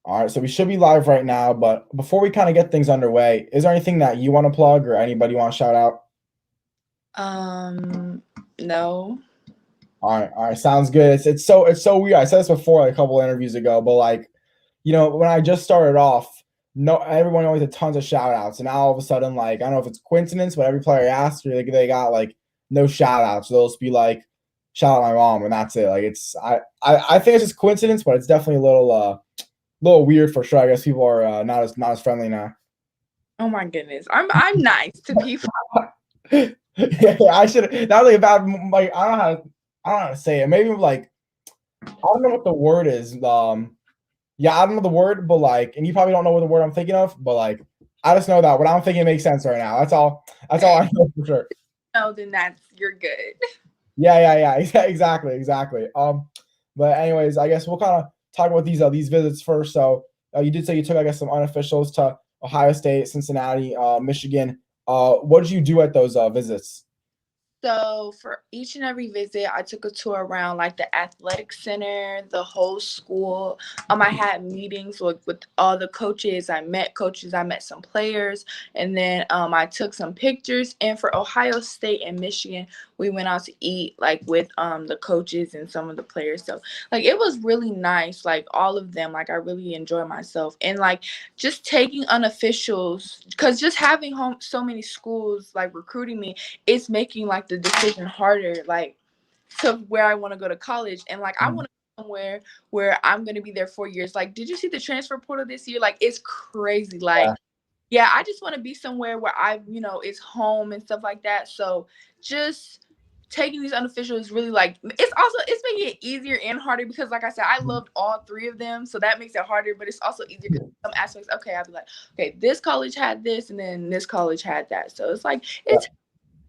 All right, so we should be live right now, but before we kind of get things underway, is there anything that you want to plug or anybody you want to shout out? No. All right, sounds good. It's so weird. I said this before, like a couple interviews ago, but like, when I just started off, no, everyone always had tons of shout outs, and now all of a sudden, like, I don't know if it's coincidence, but every player asks, or they got like no shout outs. So they'll just be like, shout out my mom, and that's it. Like, I think it's just coincidence, but it's definitely a little weird for sure. I guess people are not as friendly now. Oh my goodness. I'm nice to people. Yeah, I should. That was like a bad. Like I don't know how to say it. Maybe like I don't know what the word is. Yeah, I don't know the word, but like, and you probably don't know what the word I'm thinking of, but like, I just know that what I'm thinking makes sense right now. That's all. That's all I know for sure. No, then you're good. Yeah. Exactly. But anyways, I guess we'll kind of talk about these visits first. So you did say you took, I guess, some unofficials to Ohio State, Cincinnati, Michigan. What did you do at those visits? So for each and every visit, I took a tour around like the athletic center, the whole school. I had meetings with all the coaches. I met coaches. I met some players, and then I took some pictures. And for Ohio State and Michigan, we went out to eat like with the coaches and some of the players. So like it was really nice. Like all of them. Like I really enjoyed myself. And like just taking unofficials, because just having so many schools like recruiting me, it's making like the decision harder, like to where I want to go to college. And like I want to go somewhere where I'm going to be there 4 years. Like, did you see the transfer portal this year? Like, it's crazy. Like, Yeah, yeah, I just want to be somewhere where it's home and stuff like that. So just taking these unofficial is really like it's making it easier and harder because like I said, I loved all three of them. So that makes it harder, but it's also easier because some aspects, okay, I'll be like, okay, this college had this and then this college had that. So it's like yeah,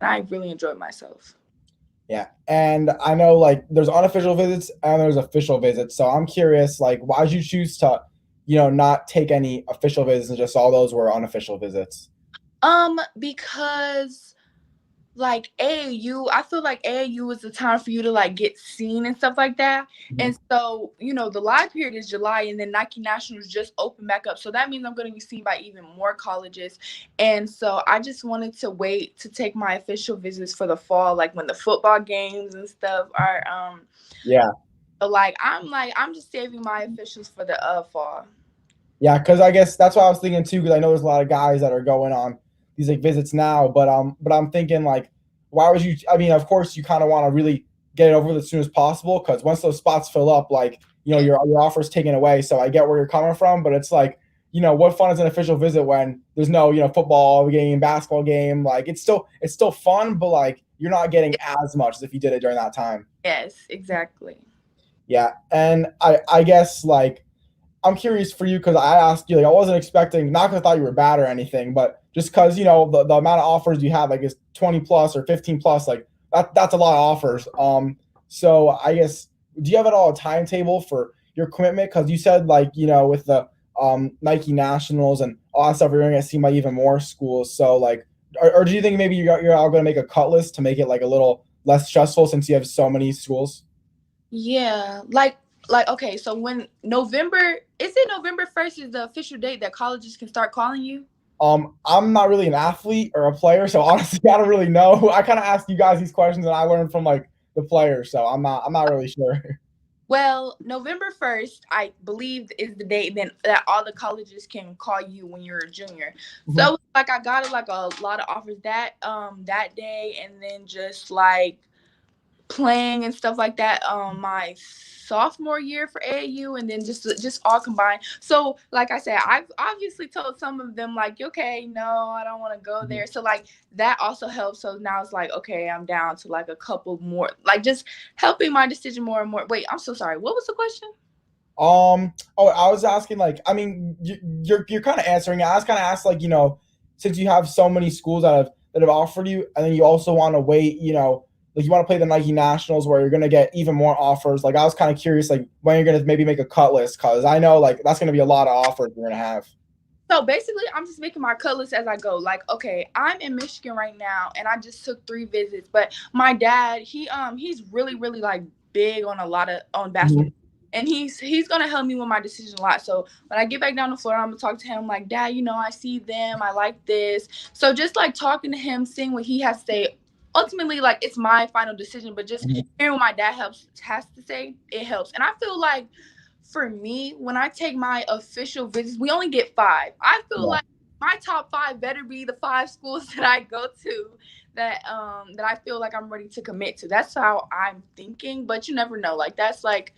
I really enjoyed myself. yeah. And I know like there's unofficial visits and there's official visits. So I'm curious, like, why did you choose to, not take any official visits and just all those were unofficial visits? Because like AAU, I feel like AAU is the time for you to like get seen and stuff like that. Mhm. And so, the live period is July and then Nike Nationals just open back up. So that means I'm going to be seen by even more colleges. And so I just wanted to wait to take my official visits for the fall, like when the football games and stuff are Yeah. so like I'm just saving my officials for the fall. Yeah, because I guess that's what I was thinking too. Because I know there's a lot of guys that are going on these like visits now, but I'm thinking like, why would you? I mean, of course, you kind of want to really get it over with as soon as possible because once those spots fill up, like your offer's taken away. So I get where you're coming from, but it's like what fun is an official visit when there's no football game, basketball game. Like it's still fun, but like you're not getting as much as if you did it during that time. Yes, exactly. Yeah, and I guess like I'm curious for you because I asked you, like, I wasn't expecting, not because I thought you were bad or anything, but just because, the amount of offers you have, like, is 20 plus or 15 plus, like, that's a lot of offers. So I guess, do you have at all a timetable for your commitment? Because you said, like, with the Nike Nationals and all that stuff, you're going to see by even more schools. So, like, or do you think maybe you're all going to make a cut list to make it, like, a little less stressful since you have so many schools? Yeah, like okay, so when November is it November 1st is the official date that colleges can start calling you? I'm not really an athlete or a player, so honestly, I don't really know. I kind of ask you guys these questions, and I learned from like the players, so I'm not really sure. Well, November 1st, I believe is the date then that all the colleges can call you when you're a junior. Mhm. So like I got like a lot of offers that day and then just like playing and stuff like that my sophomore year for AAU and then just all combined. So like I said, I've obviously told some of them like, okay, no, I don't want to go Mhm. there. So like that also helps. So now it's like, okay, I'm down to like a couple more, like just helping my decision more and more. Wait, I'm so sorry. What was the question? Oh, I was asking like, I mean, you're kind of answering it. I was kind of asked like, since you have so many schools that have offered you, and then you also want to wait, like you want to play the Nike Nationals where you're gonna get even more offers. Like I was kind of curious, like when you're gonna maybe make a cut list, because I know like that's gonna be a lot of offers you're gonna have. So basically, I'm just making my cut list as I go. Like, okay, I'm in Michigan right now, and I just took 3 visits. But my dad, he's really like big on a lot of on basketball. Mhm. and he's gonna help me with my decision a lot. So when I get back down to Florida, I'm gonna talk to him like, Dad, I see them, I like this. So just like talking to him, seeing what he has to say. Ultimately, like it's my final decision, but just Mhm. hearing what my dad has to say, it helps. And I feel like for me, when I take my official visits, we only get 5. I feel Yeah. like my top 5 better be the 5 schools that I go to that I feel like I'm ready to commit to. That's how I'm thinking, but you never know. Like that's like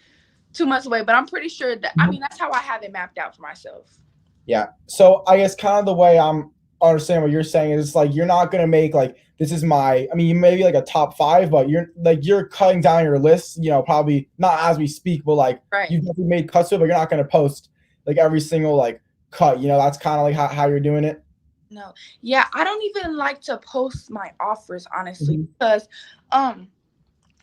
2 months away, but I'm pretty sure that that's how I have it mapped out for myself. Yeah. So I guess kind of the way I'm understanding what you're saying is like you're not gonna make like this is my. I mean, you may be like a top five, but you're cutting down your list. Probably not as we speak, but like Right. you've definitely made cuts to it, but you're not gonna post like every single like cut. That's kind of like how you're doing it. No. Yeah, I don't even like to post my offers honestly Mhm. because um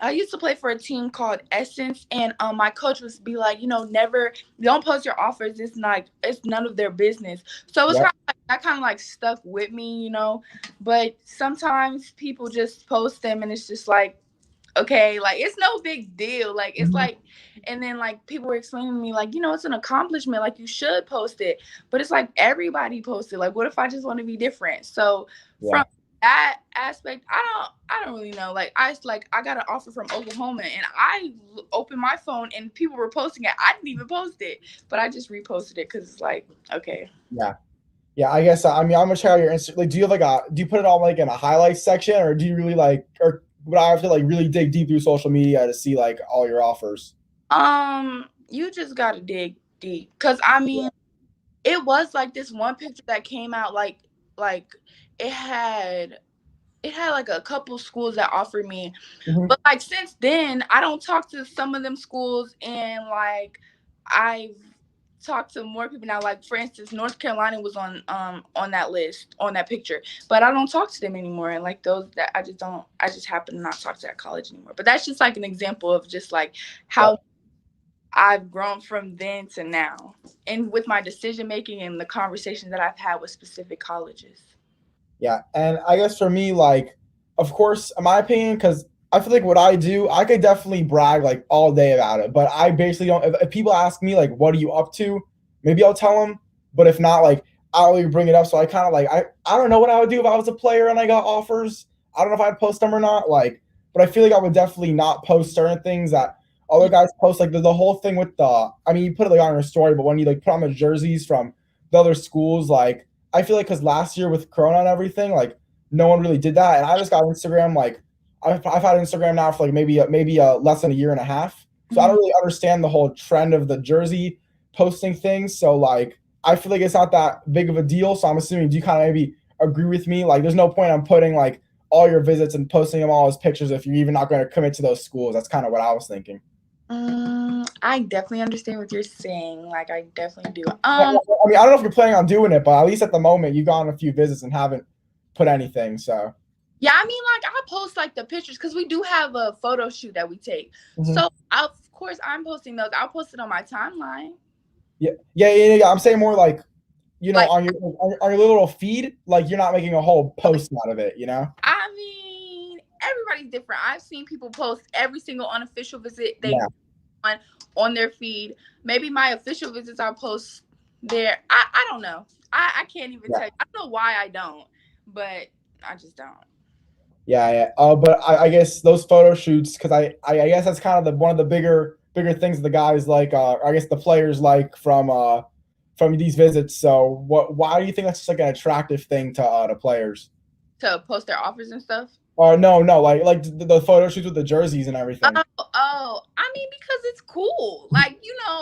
I used to play for a team called Essence, and my coach would be like, never don't post your offers. It's none of their business. So it was Yep. kind of like that kind of like stuck with me. But sometimes people just post them, and it's just like, okay, like it's no big deal. Like it's Mhm. like, and then like people were explaining to me like, it's an accomplishment. Like you should post it, but it's like everybody posted. Like, what if I just want to be different? So from Yeah. that aspect, I don't really know. Like I got an offer from Oklahoma, and I opened my phone and people were posting it. I didn't even post it, but I just reposted it because it's like, okay. Yeah. Yeah, I guess I mean I'm gonna check out your Insta. Like, do you put it on like in a highlights section, or do you really like, or would I have to like really dig deep through social media to see like all your offers? You just gotta dig deep, cause Yeah. it was like this one picture that came out like it had like a couple schools that offered me, Mhm. but like since then I don't talk to some of them schools, and like I've talked to more people now. Like for instance, North Carolina was on that list, on that picture, but I don't talk to them anymore. And like those that I just happen to not talk to that college anymore. But that's just like an example of just like Yep. how I've grown from then to now, and with my decision making and the conversations that I've had with specific colleges. Yeah, and I guess for me, like, of course, in my opinion, because I feel like what I do, I could definitely brag like all day about it. But I basically don't. If people ask me like, "What are you up to?" Maybe I'll tell them. But if not, like, I'll really bring it up. So I kind of like I don't know what I would do if I was a player and I got offers. I don't know if I'd post them or not. Like, but I feel like I would definitely not post certain things that other guys post. Like the whole thing with the. I mean, you put it like on your story, but when you like put on the jerseys from the other schools, like I feel like because last year with Corona and everything, like no one really did that, and I just got Instagram. Like I've had Instagram now for like maybe less than a year and a half, so I don't Mhm. really understand the whole trend of the jersey posting things. So like I feel like it's not that big of a deal. So I'm assuming do you kind of maybe agree with me? Like there's no point on putting like all your visits and posting them all as pictures if you're even not going to commit to those schools. That's kind of what I was thinking. I definitely understand what you're saying. Like I definitely do. Yeah, I mean, I don't know if you're planning on doing it, but at least at the moment, you've gone on a few visits and haven't put anything. So, Yeah, I mean, like I post like the pictures because we do have a photo shoot that we take. mhm. So of course I'm posting those. I'll post it on my timeline. Yeah. I'm saying more like Like on your little feed, like you're not making a whole post out of it. I mean, everybody's different. I've seen people post every single unofficial visit they Yeah, on their feed. Maybe my official visits I'll post there. I don't know. I can't even yeah, tell you. I don't know why I don't, but I just don't. yeah. But I guess those photo shoots, because I guess that's kind of the one of the bigger things the guys like. I guess the players like from these visits. So why do you think that's just like an attractive thing to players? To post their offers and stuff. No, like the photo shoots with the jerseys and everything. Oh, I mean, because it's cool. Like,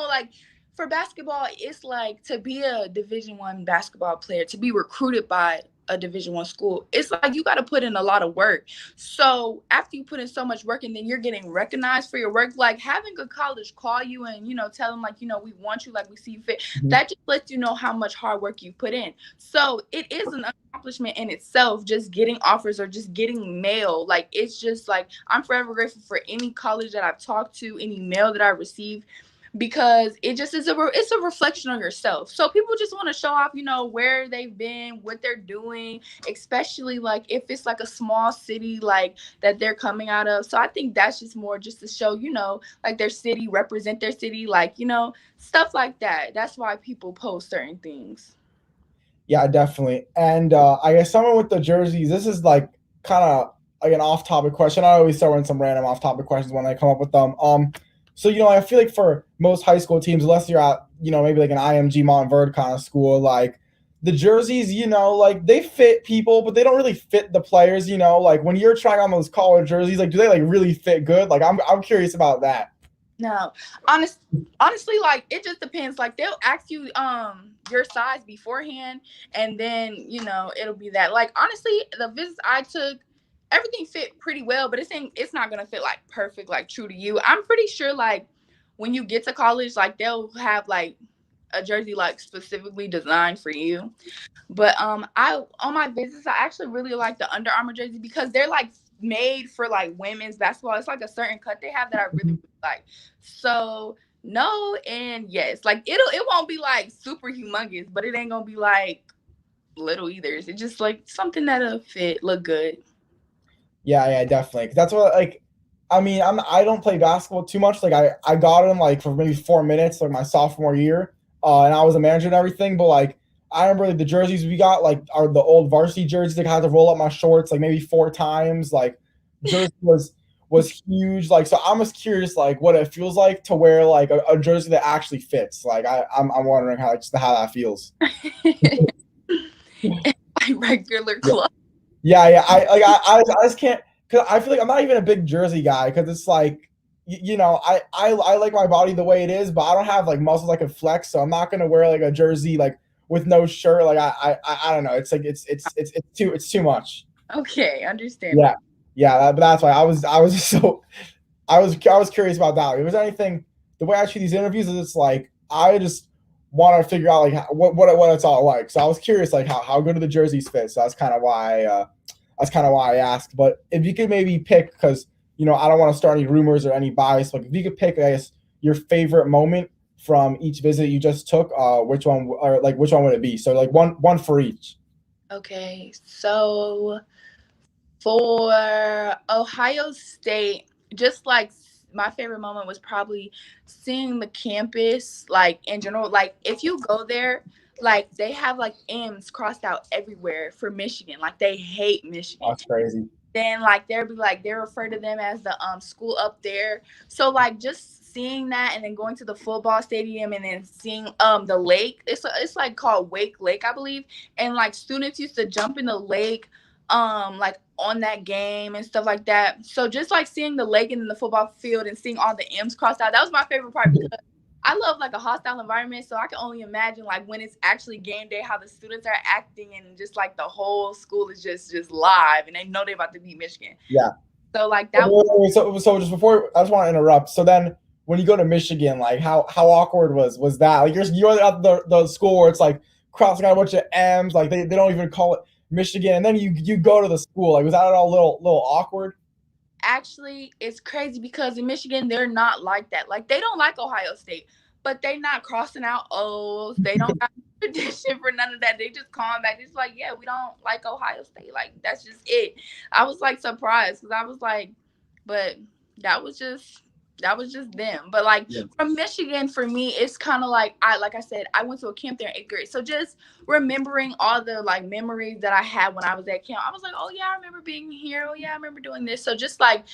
like for basketball, it's like to be a Division 1 basketball player, to be recruited by a Division 1 school. It's like you got to put in a lot of work. So after you put in so much work and then you're getting recognized for your work, like having a college call you and tell them like we want you, like we see you fit. Mhm. That just lets you know how much hard work you put in. So it is an accomplishment in itself, just getting offers or just getting mail. Like it's just like I'm forever grateful for any college that I've talked to, any mail that I received, because it just is it's a reflection of yourself. So people just want to show off, where they've been, what they're doing, especially like if it's like a small city like that they're coming out of. So I think that's just more just to show, like their city, represent their city, like, stuff like that. That's why people post certain things. Yeah, definitely. And I guess someone with the jerseys, this is like kind of like an off-topic question. I always throw in some random off-topic questions when I come up with them. So I feel like for most high school teams, unless you're at maybe like an IMG Montverde kind of school, like the jerseys, like they fit people, but they don't really fit the players. Like when you're trying on those college jerseys, like do they like really fit good? Like I'm curious about that. No, honestly, like it just depends. Like they'll ask you your size beforehand, and then it'll be that. Like honestly, the visits I took, everything fit pretty well, but it's not gonna fit like perfect, like true to you. I'm pretty sure like when you get to college, like they'll have like a jersey like specifically designed for you. But I on my visits, I actually really like the Under Armour jersey because they're like made for like women's basketball. It's like a certain cut they have that I really, really like. So no and yes, like it won't be like super humongous, but it ain't gonna be like little either. It's just like something that'll fit, look good. Yeah, definitely. 'Cause that's what like. I mean, I don't play basketball too much. Like I got in like for maybe 4 minutes, like my sophomore year, and I was a manager and everything. But like I remember like, the jerseys we got like are the old varsity jerseys. Like I had to roll up my shorts like maybe 4 times. Like jersey was huge. Like so, I'm just curious like what it feels like to wear like a jersey that actually fits. Like I'm wondering how that feels. Like regular Yeah. clothes. Yeah. I just can't because I feel like I'm not even a big jersey guy because it's like I like my body the way it is, but I don't have like muscles I can flex, so I'm not gonna wear like a jersey like with no shirt. Like I don't know. It's like it's too much. Okay, understandable. Yeah, but that's why I was just so I was curious about that. If there's anything the way I treat these interviews is it's like I just want to figure out like what it's all like. So I was curious like how good do the jerseys fit. So that's kind of why I asked. But if you could maybe pick, because I don't want to start any rumors or any bias. Like if you could pick, I guess your favorite moment from each visit you just took, which one or like which one would it be? So like one for each. Okay, so for Ohio State, just like my favorite moment was probably seeing the campus, like in general. Like if you go there, like they have like M's crossed out everywhere for Michigan. Like they hate Michigan. That's crazy. Then like they'll be like they refer to them as the school up there. So like just seeing that and then going to the football stadium and then seeing the lake. It's like called Wake Lake, I believe. And like students used to jump in the lake like on that game and stuff like that. So just like seeing the lake and then the football field and seeing all the M's crossed out, that was my favorite part because I love like a hostile environment, so I can only imagine like when it's actually game day, how the students are acting, and just like the whole school is just live, and they know they're about to beat Michigan. Yeah. So like that. So just before I just want to interrupt. So then when you go to Michigan, like how awkward was that? Like you're at the school where it's like crossing out a bunch of M's, like they don't even call it Michigan, and then you go to the school. Like was that all a little awkward? Actually, it's crazy because in Michigan they're not like that. Like they don't like Ohio State, but they not crossing out O's. They don't have tradition for none of that. They just calm back. It's like, yeah, we don't like Ohio State. Like that's just it. I was like surprised because I was like, but that was just them. But like from Michigan for me, it's kind of like I said, I went to a camp there in 8th grade. So just remembering all the like memories that I had when I was at camp, I was like, oh yeah, I remember being here. Oh yeah, I remember doing this. So just like,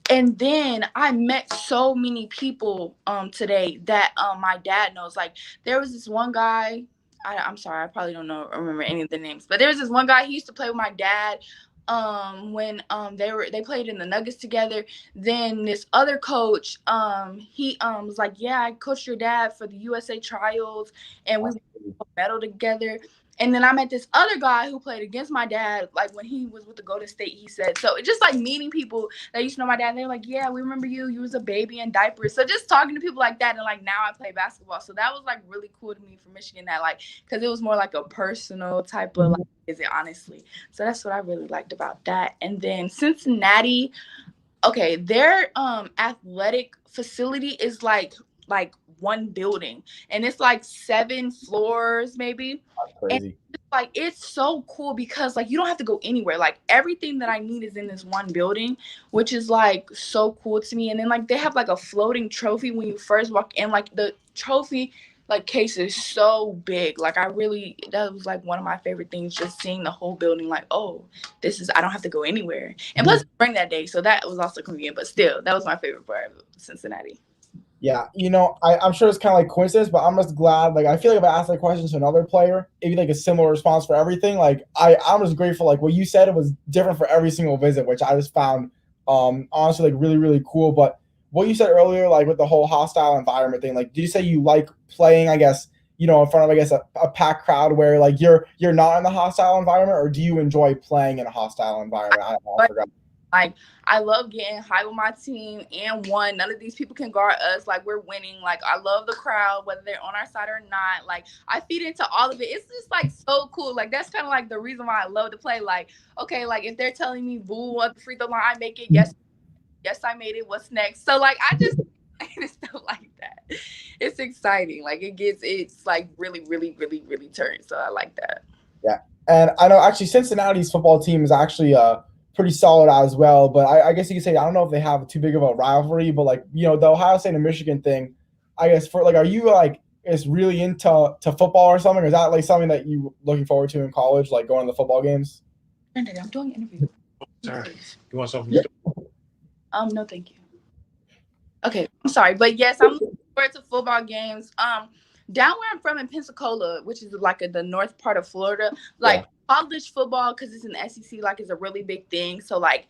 and then I met so many people today that my dad knows. Like there was this one guy. I'm sorry, I probably don't remember any of the names, but there was this one guy. He used to play with my dad when they played in the Nuggets together. Then this other coach he was like, yeah, I coached your dad for the USA trials and we won a medal together. And then I met this other guy who played against my dad, like when he was with the Golden State, he said. So it's just like meeting people that used to know my dad. They were like, yeah, we remember you. You was a baby in diapers. So just talking to people like that. And like now I play basketball. So that was like really cool to me for Michigan, that like, because it was more like a personal type of like visit, honestly. So that's what I really liked about that. And then Cincinnati, okay, their athletic facility is like like one building, and it's like 7 floors maybe. That's And crazy. like it's so cool because like you don't have to go anywhere. Like everything that I need is in this one building, which is like so cool to me. And then like they have like a floating trophy when you first walk in. Like the trophy like case is so big. Like I really, that was like one of my favorite things, just seeing the whole building. Like, oh, this is, I don't have to go anywhere. And plus spring that day, so that was also convenient. But still, that was my favorite part of Cincinnati. Yeah, I'm sure it's kind of like coincidence, but I'm just glad. Like, I feel like if I asked that question to another player, it'd be like a similar response for everything. Like, I'm just grateful. Like what you said, it was different for every single visit, which I just found, honestly, like really, really cool. But what you said earlier, like with the whole hostile environment thing, like, did you say you like playing? I guess in front of, I guess, a packed crowd where like you're not in the hostile environment, or do you enjoy playing in a hostile environment? I But forgot. like I love getting high with my team and one. None of these people can guard us. Like we're winning. Like I love the crowd, whether they're on our side or not. Like I feed into all of it. It's just like so cool. Like that's kind of like the reason why I love to play. Like, okay, like if they're telling me boo at the free throw line, I make it. Yes, yes, I made it. What's next? So like I just and stuff like that. It's exciting. Like it's like really, really, really, really turned. So I like that. Yeah, and I know actually Cincinnati's football team is actually pretty solid as well. But I guess you could say I don't know if they have too big of a rivalry, but like the Ohio State and Michigan thing, I guess for like, are you like is really into football or something? Or is that like something that you looking forward to in college, like going to the football games? Brandon, I'm doing an interview. Sorry. You want something? No, thank you. Okay, I'm sorry, but yes, I'm looking forward to football games. Down where I'm from in Pensacola, which is like the north part of Florida, like college football, because it's an SEC, like is a really big thing. So like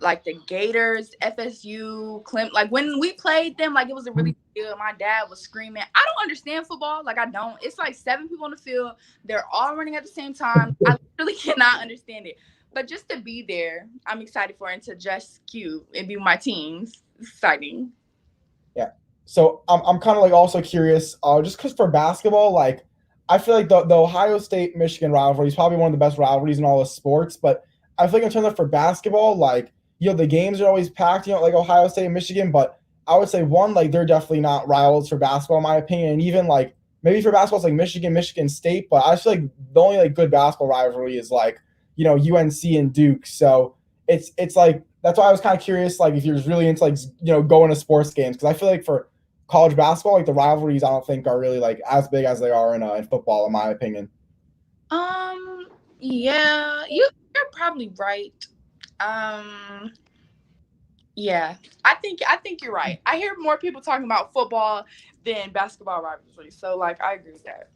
the Gators, FSU, Clem, like when we played them, like it was a really big deal. My dad was screaming. I don't understand football, like I don't. It's like 7 people on the field, they're all running at the same time. I really cannot understand it. But just to be there, I'm excited for it, and to just cue and be with my teams. It's exciting. Yeah. So I'm kind of like also curious, just because for basketball, like I feel like the Ohio State Michigan rivalry is probably one of the best rivalries in all of sports. But I feel like in terms of for basketball, like the games are always packed, like Ohio State and Michigan. But I would say one, like they're definitely not rivals for basketball in my opinion. And even like maybe for basketball, it's like Michigan State. But I feel like the only like good basketball rivalry is like UNC and Duke. So it's like that's why I was kind of curious, like if you're really into like going to sports games, because I feel like for college basketball, like the rivalries, I don't think are really like as big as they are in football, in my opinion. Yeah, you're probably right. Um, yeah, I think you're right. I hear more people talking about football than basketball rivalry, so like I agree with that.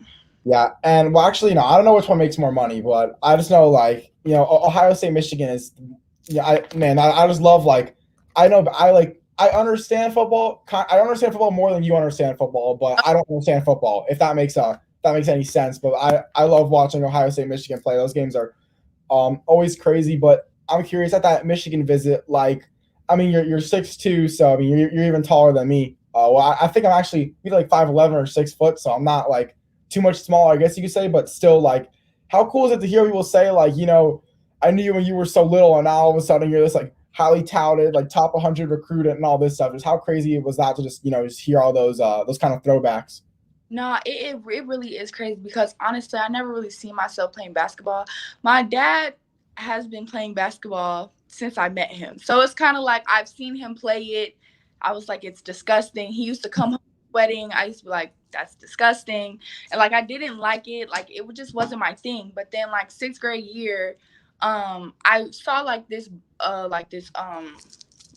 Yeah, and well, actually, no, I don't know which one makes more money, but I just know like Ohio State, Michigan is, yeah, I just love like I know I understand football. I understand football more than you understand football, but I don't understand football. If that makes any sense, but I love watching Ohio State, Michigan play. Those games are always crazy. But I'm curious at that Michigan visit. Like, I mean, you're 6'2", so I mean you're even taller than me. Well, I think I'm actually either like 5'11" or 6 foot, so I'm not like too much smaller, I guess you could say. But still, like, how cool is it to hear people say like, I knew you when you were so little, and now all of a sudden you're this like highly touted, like top 100 recruit and all this stuff. Just how crazy was that to just hear all those kind of throwbacks. No, it really is crazy because honestly, I never really seen myself playing basketball. My dad has been playing basketball since I met him. So it's kind of like I've seen him play it. I was like, it's disgusting. He used to come home sweating. I used to be like, that's disgusting. And like I didn't like it. Like it just wasn't my thing. But then like 6th grade year, I saw like this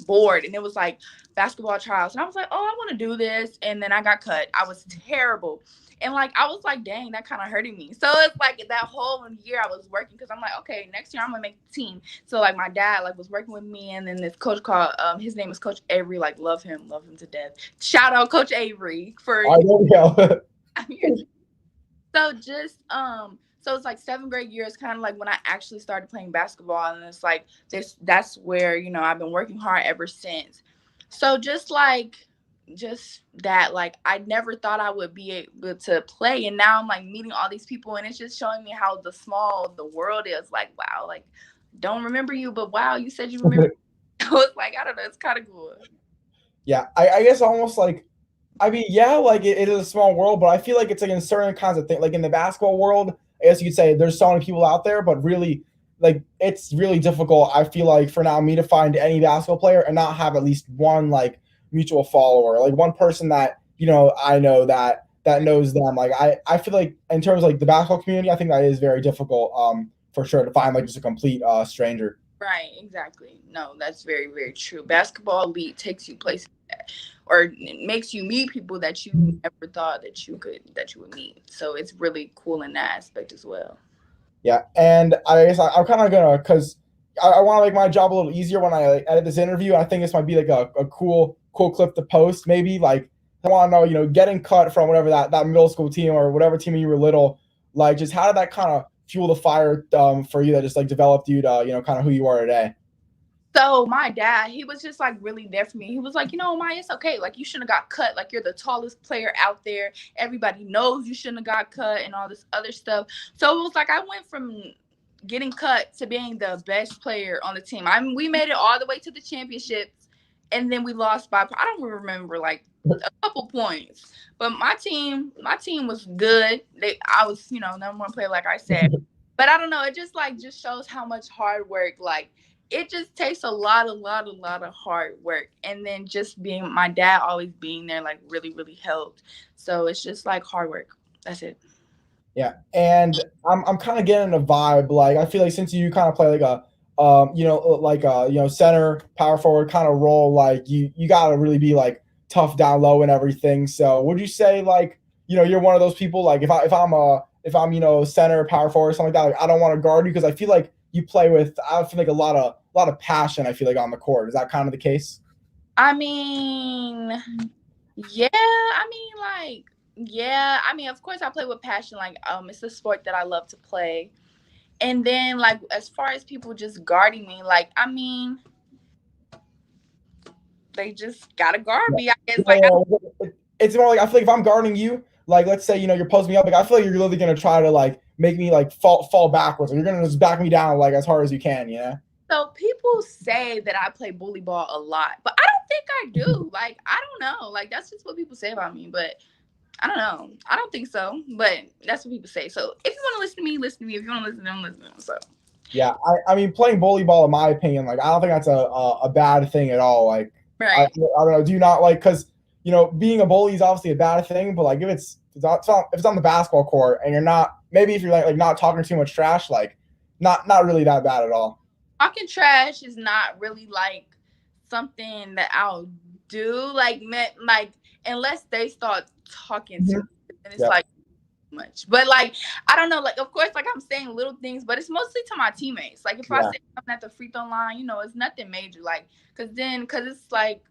board, and it was like basketball trials, and I was like, oh, I want to do this. And then I got cut. I was terrible, and like I was like, dang, that kind of hurting me. So it's like that whole year I was working, because I'm like, okay, next year I'm gonna make the team. So like my dad like was working with me, and then this coach called his name is Coach Avery. Like love him to death. Shout out Coach Avery for I don't know. so just so it's like 7th grade year is kind of like when I actually started playing basketball, and it's like that's where I've been working hard ever since. So just that, like I never thought I would be able to play, and now I'm like meeting all these people, and it's just showing me how small the world is. Like wow, like don't remember you, but wow, you said you remember. So it's like I don't know, it's kind of cool. Yeah, I guess almost like I mean, yeah, like it is a small world, but I feel like it's like in certain kinds of things. Like in the basketball world, I guess you could say there's so many people out there, but really, like it's really difficult. I feel like for now, me to find any basketball player and not have at least one like mutual follower, like one person that I know that knows them. Like I feel like in terms of like the basketball community, I think that is very difficult. For sure to find like just a complete stranger. Right, exactly. No, that's very, very true. Basketball elite takes you places or makes you meet people that you never thought that you would meet. So it's really cool in that aspect as well. Yeah, and I guess I'm kind of gonna because I want to make my job a little easier when I like, edit this interview. I think this might be like a cool clip to post. Maybe like I want to know, getting cut from whatever that middle school team or whatever team you were little, like just how did that kind of fuel the fire for you that just like developed you to kind of who you are today? So my dad, he was just like really there for me. He was like, Maya, it's okay. Like you shouldn't have got cut. Like you're the tallest player out there. Everybody knows you shouldn't have got cut and all this other stuff. So it was like I went from getting cut to being the best player on the team. I mean, we made it all the way to the championships, and then we lost by I don't remember like a couple points. But my team was good. I was number one player, like I said. But I don't know. It just shows how much hard work like. It just takes a lot of hard work, and then just being my dad always being there like really really helped. So it's just like hard work. That's it. Yeah, and I'm kind of getting a vibe. Like I feel like since you kind of play like a like a center power forward kind of role, like you gotta really be like tough down low and everything. So would you say like you're one of those people like if I'm center power forward or something like that, like I don't want to guard you because I feel like you play with I feel like a lot of passion. I feel like on the court. Is that kind of the case? I mean, yeah. I mean, of course, I play with passion. Like, it's a sport that I love to play. And then, like, as far as people just guarding me, like, I mean, they just gotta guard me. I guess, like, it's more like I feel like if I'm guarding you, like let's say you're posting me up, like I feel like you're literally gonna try to like make me like fall backwards, or you're gonna just back me down like as hard as you can, So people say that I play bully ball a lot, but I don't think I do. Like, I don't know. Like, that's just what people say about me, but I don't know. I don't think so, but that's what people say. So if you want to listen to me, listen to me. If you want to listen to them, listen to them. So yeah, I mean playing bully ball, in my opinion, like I don't think that's a bad thing at all. Like right. I don't know. Do you not like because being a bully is obviously a bad thing, but like if it's on the basketball court and you're not maybe if you're like not talking too much trash, like not really that bad at all. Talking trash is not really like something that I'll do. Like unless they start talking to me, and it's like much. But like I don't know. Like of course, like I'm saying little things, but it's mostly to my teammates. Like if I say something at the free throw line, it's nothing major. Like because it's like,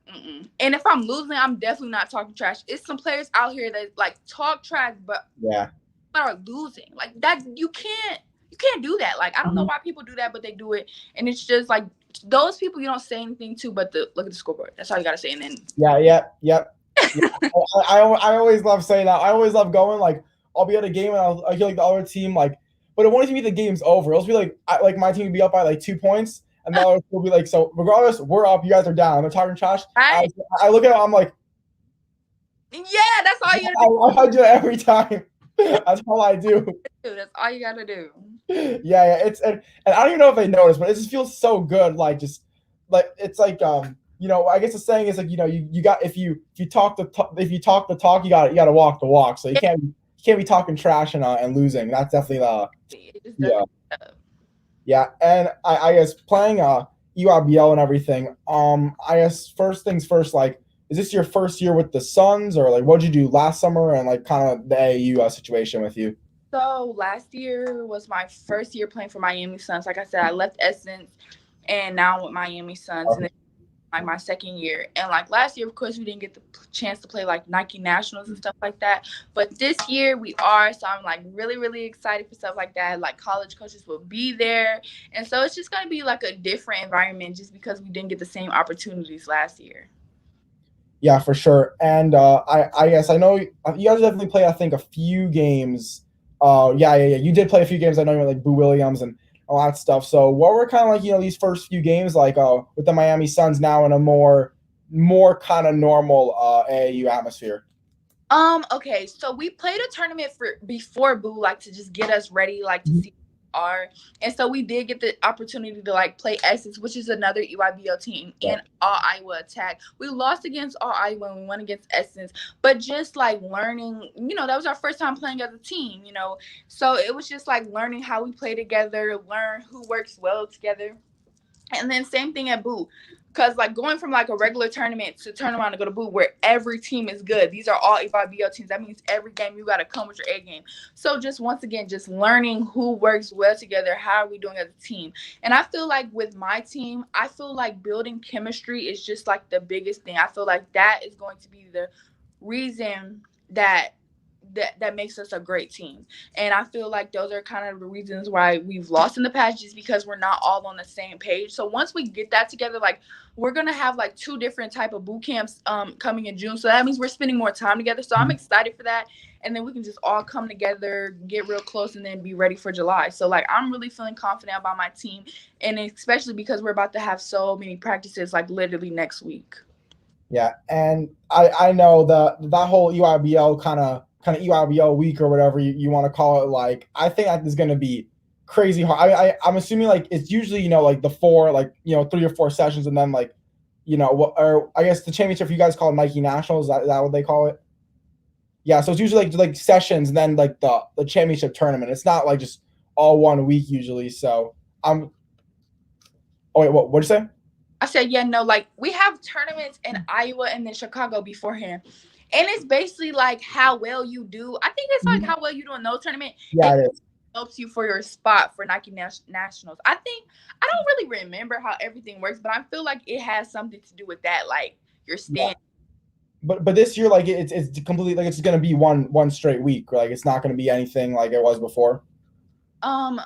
and if I'm losing, I'm definitely not talking trash. It's some players out here that like talk trash, but are losing. Like that you can't do that. Like I don't know why people do that, but they do it, and it's just like those people you don't say anything to, but look at the scoreboard. That's all you gotta say, and then I always love saying that. I always love going like I'll be at a game and I hear like the other team like, but it won't even be the game's over. It'll be like my team would be up by like 2 points, and the other will be like, so regardless, we're up, you guys are down. I'm talking trash. Right. I look at it, I'm like, yeah, that's all you gotta do. I do it every time. That's all I do. That's all you gotta do. Yeah. It's and I don't even know if they notice, but it just feels so good. Like just like it's like I guess the saying is like you got if you talk the talk, you got to walk the walk. So you can't be talking trash and losing. That's definitely yeah. And I guess playing EYBL and everything. I guess first things first, like. Is this your first year with the Suns, or like what did you do last summer, and like kind of the AAU situation with you? So last year was my first year playing for Miami Suns. Like I said, I left Essence, and now I'm with Miami Suns, and it's like my second year. And like last year, of course, we didn't get the chance to play like Nike Nationals and stuff like that. But this year we are, so I'm like really, really excited for stuff like that. Like college coaches will be there, and so it's just gonna be like a different environment just because we didn't get the same opportunities last year. Yeah, for sure. And I guess I know you guys definitely played, I think, a few games. Yeah. You did play a few games. I know you were like Boo Williams and all that stuff. So what were kind of like, these first few games like with the Miami Suns now in a more kind of normal AAU atmosphere? Okay, so we played a tournament for before Boo, like to just get us ready, like to see who we are. And so we did get the opportunity to like play Essence, which is another EYBL team, and All Iowa Attack. We lost against All Iowa and we won against Essence, but just like learning, that was our first time playing as a team. So it was just like learning how we play together, learn who works well together. And then same thing at Boo. Because like going from like a regular tournament to turn around and go to Boo where every team is good. These are all EYBL teams. That means every game you got to come with your A game. So just once again, just learning who works well together. How are we doing as a team? And I feel like with my team, I feel like building chemistry is just like the biggest thing. I feel like that is going to be the reason that makes us a great team. And I feel like those are kind of the reasons why we've lost in the past, just because we're not all on the same page. So once we get that together, like we're gonna have like 2 different type of boot camps coming in June. So that means we're spending more time together. So I'm excited for that. And then we can just all come together, get real close, and then be ready for July. So like I'm really feeling confident about my team, and especially because we're about to have so many practices like literally next week. Yeah, and I know that whole EYBL kind of EYBL week or whatever you want to call it. Like I think that is going to be crazy hard. I'm assuming like it's usually like the 4 like 3 or 4 sessions, and then like or I guess the championship you guys call it Nike Nationals. Is that what they call it? Yeah, so it's usually like sessions and then like the championship tournament. It's not like just all one week usually. So I'm. Oh wait, what'd you say? I said, yeah, no, like we have tournaments in Iowa and then Chicago beforehand. And it's basically like how well you do. I think it's like how well you do in those tournaments. Yeah, it is. Helps you for your spot for Nike Nationals. I don't really remember how everything works, but I feel like it has something to do with that, like your stand. Yeah. But this year, like it's completely like it's going to be one straight week. Like it's not going to be anything like it was before. I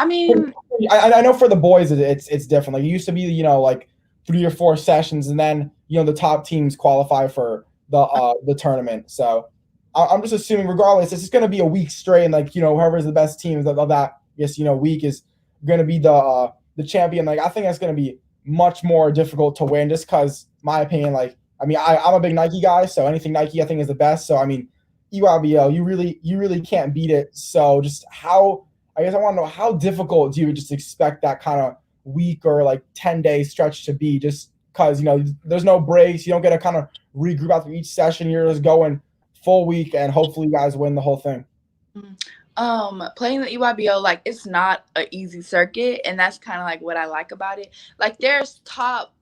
mean, I know for the boys it's different. Like it used to be like 3 or 4 sessions, and then the top teams qualify for the tournament. So I'm just assuming, regardless, it's just going to be a week straight, and like whoever's the best teams of that I guess week is going to be the champion. Like I think that's going to be much more difficult to win, just because my opinion. Like I mean, I'm a big Nike guy, so anything Nike I think is the best. So I mean, EYBL, you really can't beat it. So just I guess I want to know how difficult do you just expect that kind of week or like 10-day stretch to be, just because there's no breaks, you don't get to kind of regroup after each session, you're just going full week and hopefully you guys win the whole thing. Playing the EYBL, like it's not an easy circuit, and that's kind of like what I like about it. Like there's top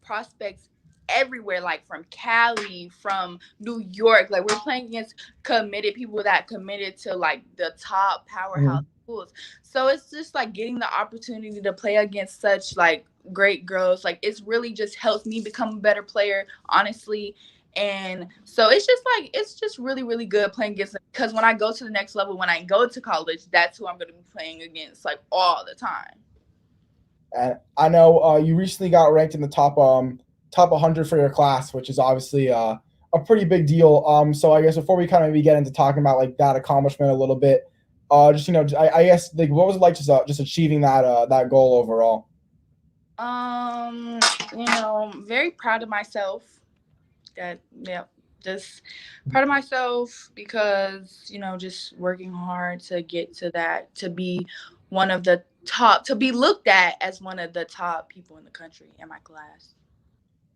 prospects everywhere, like from Cali, from New York. Like we're playing against committed people that committed to like the top powerhouse schools. So it's just like getting the opportunity to play against such like great girls. Like it's really just helps me become a better player, honestly. And so it's just really, really good playing against them, because when I go to the next level, when I go to college, that's who I'm going to be playing against like all the time. And I know you recently got ranked in the top 100 for your class, which is obviously a pretty big deal. So I guess before we kind of maybe get into talking about like that accomplishment a little bit, just I guess like what was it like just achieving that goal overall? Very proud of myself. Just proud of myself because just working hard to get to that, to be one of the top, to be looked at as one of the top people in the country in my class.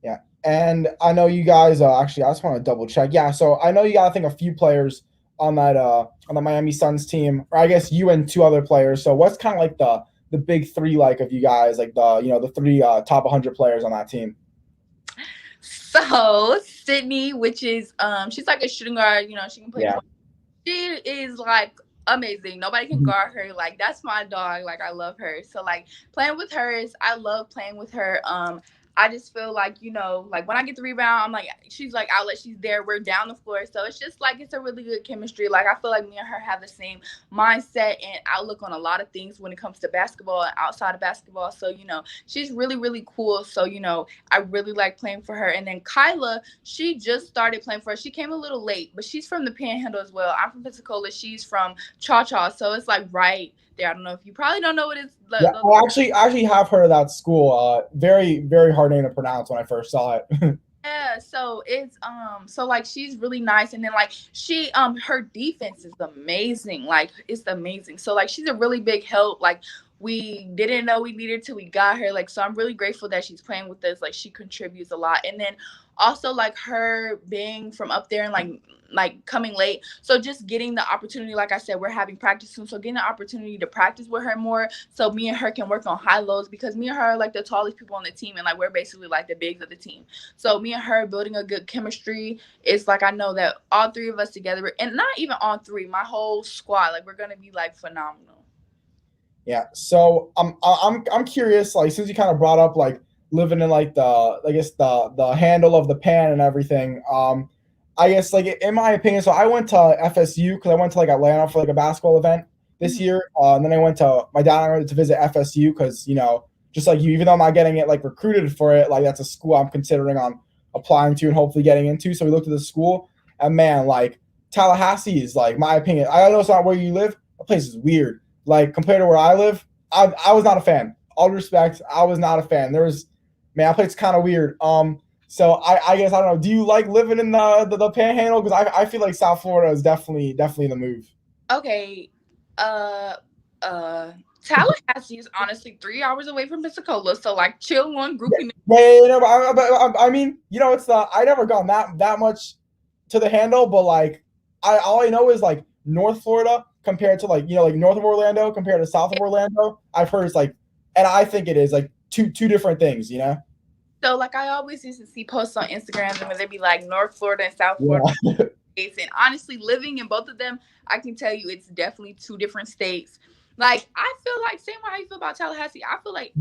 Yeah, and I know you guys actually I just want to double check. Yeah, so I know you got I think a few players on the Miami Suns team, or I guess you and 2 other players. So what's kind of like the big 3 like of you guys, like the 3 top 100 players on that team? So Sydney, which is she's like a shooting guard, she can play. Yeah. She is like amazing. Nobody can guard her. Like that's my dog. Like I love her. So like playing with her I love playing with her. I just feel like, like when I get the rebound, I'm like, she's like outlet, she's there, we're down the floor. So it's just like, it's a really good chemistry. Like, I feel like me and her have the same mindset and outlook on a lot of things when it comes to basketball and outside of basketball. So, she's really, really cool. So, I really like playing for her. And then Kyla, she just started playing for her. She came a little late, but she's from the Panhandle as well. I'm from Pensacola. She's from Cha Cha. So it's like right there. I don't know if you probably don't know what it's. Yeah, I actually have heard of that school. Very, very hard name to pronounce when I first saw it. Yeah, so it's so like she's really nice, and then like she her defense is amazing. Like it's amazing. So like she's a really big help. Like we didn't know we needed till we got her. Like so I'm really grateful that she's playing with us. Like she contributes a lot. And then also like her being from up there and like coming late. So just getting the opportunity, like I said, we're having practice soon. So getting the opportunity to practice with her more so me and her can work on high lows because me and her are like the tallest people on the team and like we're basically like the bigs of the team. So me and her building a good chemistry. It's like I know that all three of us together, and not even all three, my whole squad, like we're gonna be like phenomenal. Yeah. So I'm curious, like since you kind of brought up like living in like the I guess the handle of the pan and everything. I guess like in my opinion, so I went to FSU because I went to like Atlanta for like a basketball event this year. And then I went to my dad and I went to visit FSU because just like you, even though I'm not getting it like recruited for it, like that's a school I'm considering on applying to and hopefully getting into. So we looked at the school and man, like Tallahassee is like my opinion. I know it's not where you live. The place is weird. Like compared to where I live, I was not a fan. All due respect, I was not a fan. That place kind of weird. So I guess I don't know. Do you like living in the Panhandle? Because I feel like South Florida is definitely the move. Okay, Tallahassee is honestly 3 hours away from Pensacola, so like chill one grouping. Yeah, I mean, it's I never gone that much to the handle, but like all I know is like North Florida compared to like like north of Orlando compared to south of Orlando. I've heard it's like, and I think it is like two different things. So like I always used to see posts on Instagram and they'd be like North Florida and South Florida states, and honestly, living in both of them, I can tell you it's definitely two different states. Like I feel like same way how you feel about Tallahassee. I feel like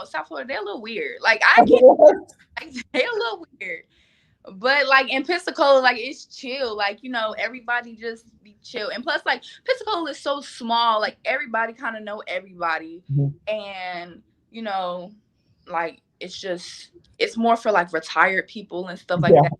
South Florida they're a little weird. Like I can't like, they're a little weird. But like in Pensacola, like it's chill. Like everybody just be chill. And plus, like Pensacola is so small. Like everybody kind of know everybody, and like it's more for like retired people and stuff like that.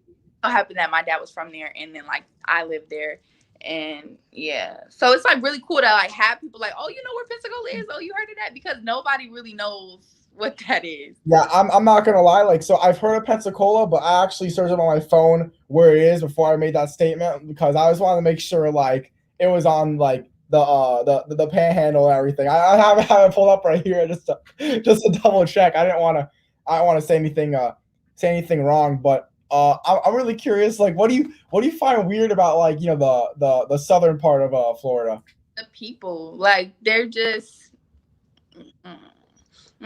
So happy that my dad was from there, and then like I lived there, and yeah. So it's like really cool to like have people like, oh, you know where Pensacola is? Oh, you heard of that? Because nobody really knows what that is. Yeah, I'm not gonna lie. Like, so I've heard of Pensacola, but I actually searched it on my phone where it is before I made that statement because I just wanted to make sure like it was on like the Panhandle and everything. I have it pulled up right here just to double check. I don't want to say anything wrong, but I'm really curious. Like, what do you find weird about like the southern part of Florida? The people, like they're just.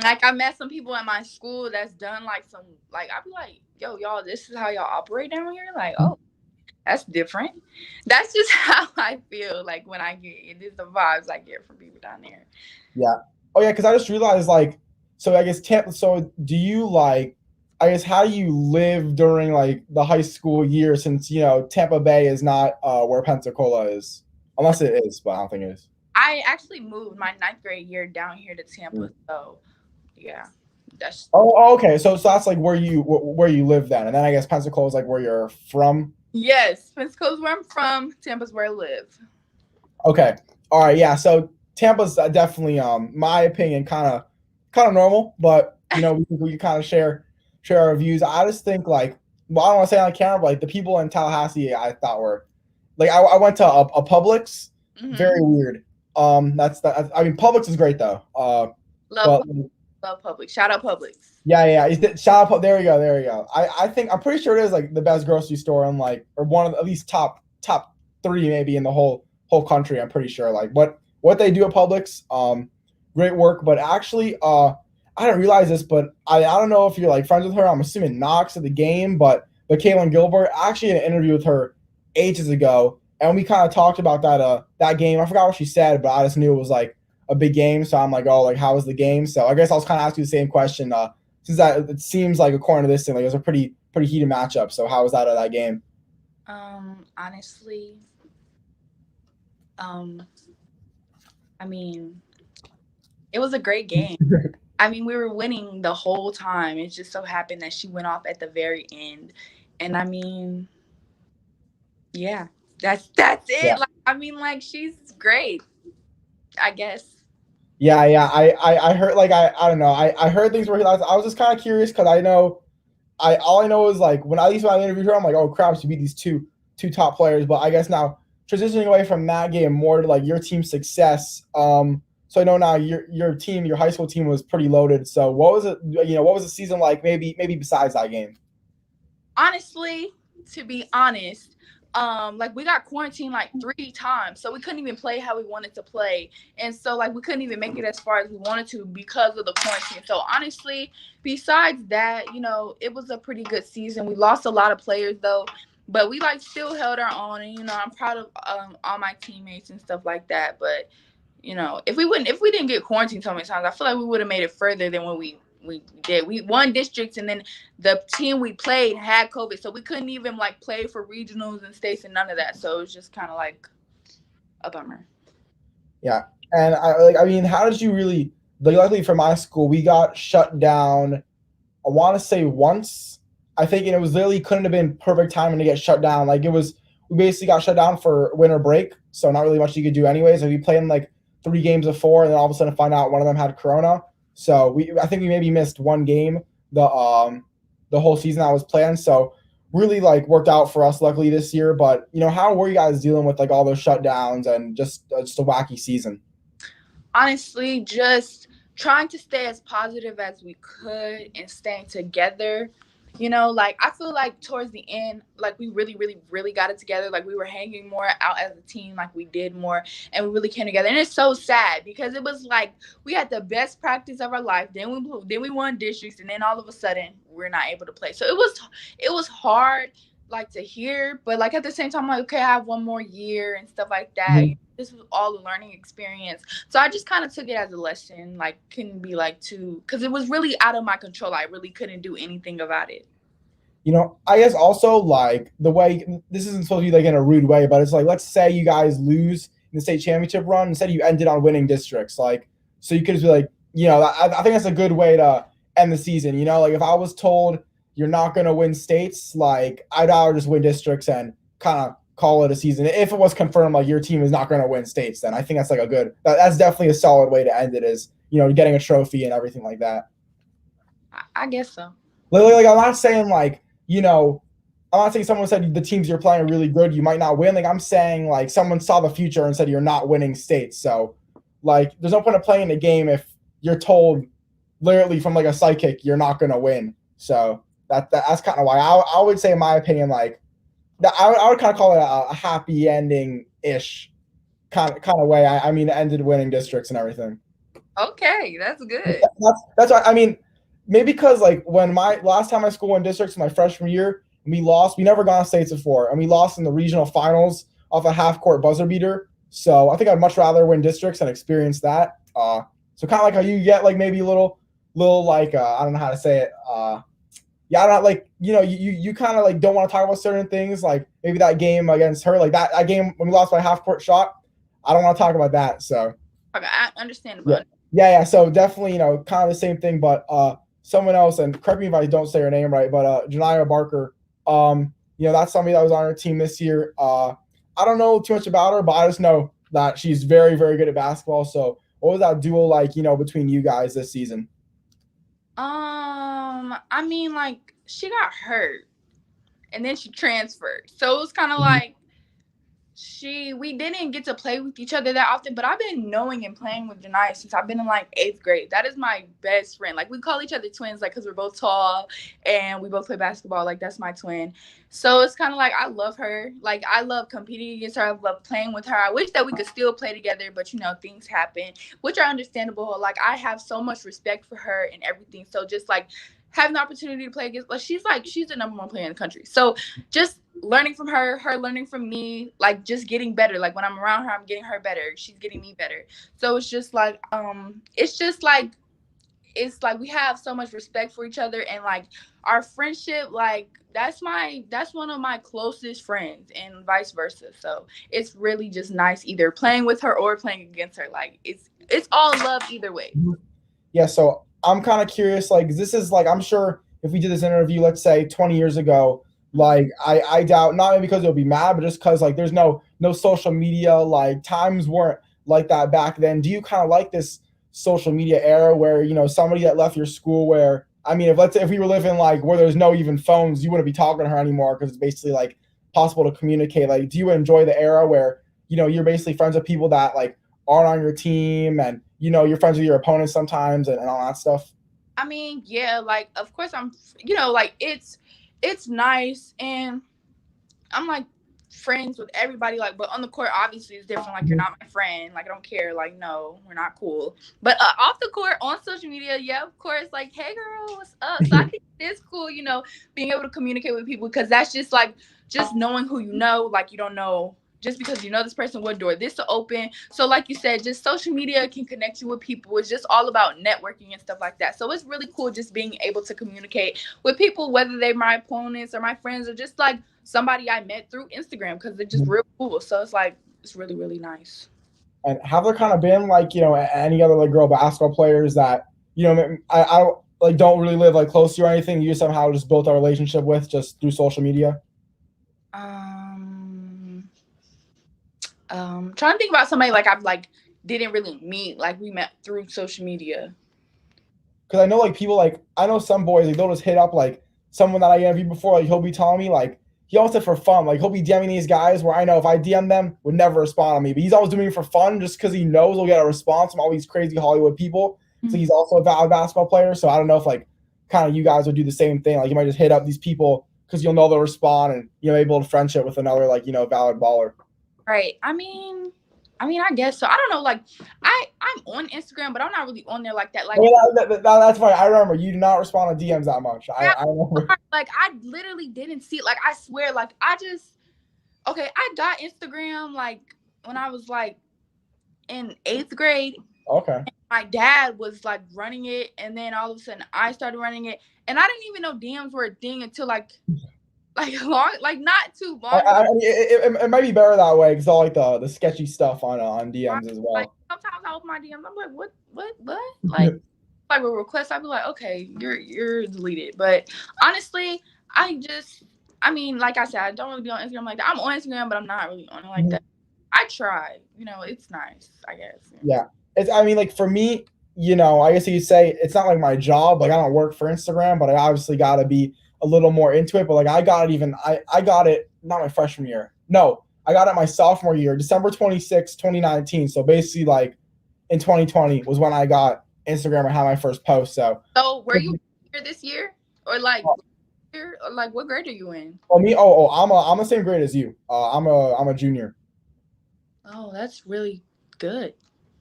Like I met some people at my school that's done like some like I'd be like, yo, y'all, this is how y'all operate down here? Like, oh, that's different. That's just how I feel like when I get it is the vibes I get from people down there. Yeah. Oh yeah, because I just realized like so I guess Tampa so do you like I guess how do you live during like the high school year since Tampa Bay is not where Pensacola is. Unless it is, but I don't think it is. I actually moved my 9th grade year down here to Tampa, so yeah, that's. Oh, okay. So that's like where you live then, and then I guess Pensacola is like where you're from. Yes, Pensacola's where I'm from. Tampa's where I live. Okay. All right. Yeah. So Tampa's definitely, my opinion, kind of normal, but we can kind of share our views. I just think like, well, I don't want to say on camera, but like the people in Tallahassee, I thought were like I went to a Publix, very weird. I mean, Publix is great though. Love Publix. Shout out Publix. Yeah. Shout out. There we go. I think I'm pretty sure it is like the best grocery store in like, or one of the, at least top 3 maybe in the whole country. I'm pretty sure like what they do at Publix, great work. But actually, I didn't realize this, but I don't know if you're like friends with her. I'm assuming Knox at the game, but Caitlin Gilbert, I actually had an interview with her ages ago, and we kind of talked about that game. I forgot what she said, but I just knew it was like a big game. So I'm like, oh, like how was the game? So I guess I was kind of asking the same question. Since that it seems like according to this thing, like it was a pretty heated matchup. So how was that game? Honestly, I mean, it was a great game. I mean, we were winning the whole time. It just so happened that she went off at the very end, and I mean, yeah, that's it. Yeah. Like, I mean, like she's great, I guess. Yeah. I heard like I don't know. I heard things where he lost. I was just kind of curious because I know all I know is like when at least when I interviewed her, I'm like, oh crap, she beat these two top players. But I guess now transitioning away from that game more to like your team's success. So I know now your team, your high school team was pretty loaded. So what was it? What was the season like? Maybe besides that game. Honestly, to be honest, like we got quarantined like 3 times, so we couldn't even play how we wanted to play, and so like we couldn't even make it as far as we wanted to because of the quarantine. So honestly, besides that, it was a pretty good season. We lost a lot of players though, but we like still held our own, and I'm proud of all my teammates and stuff like that. But if we didn't get quarantined so many times, I feel like we would have made it further than what we did. We won districts, and then the team we played had COVID, so we couldn't even like play for regionals and states and none of that. So it was just kind of like a bummer. Yeah, and I mean, how did you really? Like, luckily for my school, we got shut down. I want to say once. I think it was literally couldn't have been perfect timing to get shut down. Like we basically got shut down for winter break, so not really much you could do anyways. So we played in like 3 games of 4, and then all of a sudden find out one of them had corona. So I think we maybe missed 1 game the whole season that was planned. So really like worked out for us luckily this year. But how were you guys dealing with like all those shutdowns and just a wacky season? Honestly, just trying to stay as positive as we could and staying together. Like I feel like towards the end, like we really, really, really got it together. Like we were hanging more out as a team, like we did more, and we really came together. And it's so sad because it was like we had the best practice of our life. Then we won districts, and then all of a sudden we're not able to play. So it was hard, like to hear, but like at the same time, I'm like, okay, I have 1 more year and stuff like that. Mm-hmm. This was all a learning experience. So I just kind of took it as a lesson, like couldn't be like too, because it was really out of my control. I really couldn't do anything about it. I guess also like the way this isn't supposed to be like in a rude way, but it's like, let's say you guys lose in the state championship run, instead you ended on winning districts. Like, so you could just be like, I think that's a good way to end the season. Like if I was told you're not going to win states, like I'd rather just win districts and kind of call it a season. If it was confirmed like your team is not going to win states, then I think that's like that's definitely a solid way to end it, is getting a trophy and everything like that. I guess so. Like I'm not saying like I'm not saying someone said the teams you're playing are really good, you might not win. Like I'm saying like someone saw the future and said you're not winning states. So like there's no point of playing the game if you're told literally from like a psychic you're not going to win. So that's kind of why I would say, in my opinion, like I would kind of call it a happy ending ish kind of way. I mean, it ended winning districts and everything. Okay, that's good. That's why I mean. Maybe because like when my last time my school won districts my freshman year, we lost. We never gone to states before, and we lost in the regional finals off a half-court buzzer beater. So I think I'd much rather win districts and experience that. So kind of like how you get like maybe a little like I don't know how to say it. Yeah, I don't like you kind of like don't want to talk about certain things, like maybe that game against her, like that game when we lost by half-court shot. I don't want to talk about that. So okay, I understand about it. Yeah. So definitely kind of the same thing, but someone else, and correct me if I don't say her name right, but Janiyah Barker, that's somebody that was on our team this year. I don't know too much about her, but I just know that she's very, very good at basketball. So what was that duel like, between you guys this season? I mean, like she got hurt and then she transferred. So it was kind of like we didn't get to play with each other that often, but I've been knowing and playing with Janiyah since I've been in like 8th grade. That is my best friend. Like we call each other twins, like because we're both tall and we both play basketball. Like that's my twin. So it's kind of like I love her. Like I love competing against her. I love playing with her. I wish that we could still play together, but things happen, which are understandable. Like I have so much respect for her and everything. So just like having the opportunity to play against, like she's the number 1 player in the country. So just learning from her learning from me, like just getting better. Like when I'm around her, I'm getting her better. She's getting me better. So it's just like it's like we have so much respect for each other, and like our friendship, like that's one of my closest friends, and vice versa. So it's really just nice either playing with her or playing against her. Like it's all love either way. Yeah. So I'm kind of curious, like this is like, I'm sure if we did this interview, let's say 20 years ago, like I doubt, not because it'll be mad, but just because like there's no social media, like times weren't like that back then. Do you kind of like this social media era where somebody that left your school where I mean, if we were living like where there's no even phones, you wouldn't be talking to her anymore because it's basically like possible to communicate. Like, do you enjoy the era where you're basically friends with people that like aren't on your team, and you're friends with your opponents sometimes, and all that stuff? I mean, yeah, like of course I'm, like it's nice, and I'm like friends with everybody, like, but on the court obviously it's different. Like, you're not my friend, like I don't care, like, no, we're not cool. But off the court, on social media, yeah, of course, like, hey girl, what's up? So I think it's cool, being able to communicate with people, because that's just like just knowing who like you don't know just because this person, what door this to open. So like you said, just social media can connect you with people. It's just all about networking and stuff like that. So it's really cool just being able to communicate with people, whether they're my opponents or my friends or just like somebody I met through Instagram, because they're just real cool. So it's like, it's really, really nice. And have there kind of been like, any other like girl basketball players that, I like don't really live like close to you or anything, you somehow just built a relationship with just through social media? Trying to think about somebody like I've like didn't really meet, like we met through social media. Because I know like people, like I know some boys, like they'll just hit up like someone that I interviewed before, like he'll be telling me like he almost did for fun, like he'll be DMing these guys where I know if I DM them would never respond to me, but he's always doing it for fun just because he knows he'll get a response from all these crazy Hollywood people. Mm-hmm. So he's also a valid basketball player. So I don't know if like kind of you guys would do the same thing, like you might just hit up these people because you'll know they'll respond, and able to friendship with another like valid baller. Right. I mean, I guess so. I don't know. Like, I'm on Instagram, but I'm not really on there like that. Like, that's fine. I remember you do not respond to DMs that much. I remember. Like, I literally didn't see it. Like, I swear. Like, I got Instagram like when I was like in 8th grade. Okay. My dad was like running it, and then all of a sudden I started running it, and I didn't even know DMs were a thing until like long, like not too long. It might be better that way because all like the sketchy stuff on DMs as well. Like sometimes I open my DMs, I'm like, what? Like a request, I'd be like, okay, you're deleted. But honestly, like I said, I don't really be on Instagram like that. I'm on Instagram, but I'm not really on it like that. I try, it's nice, I guess. Yeah, it's. I mean, like for me, I guess you could say it's not like my job. Like I don't work for Instagram, but I obviously got to be a little more into it. But like I got it not my freshman year. No, I got it my sophomore year, December 26, 2019. So basically like in 2020 was when I got Instagram and had my first post. So were you here this year or like what grade are you in? Oh, me? I'm the same grade as you. I'm a junior. Oh, that's really good.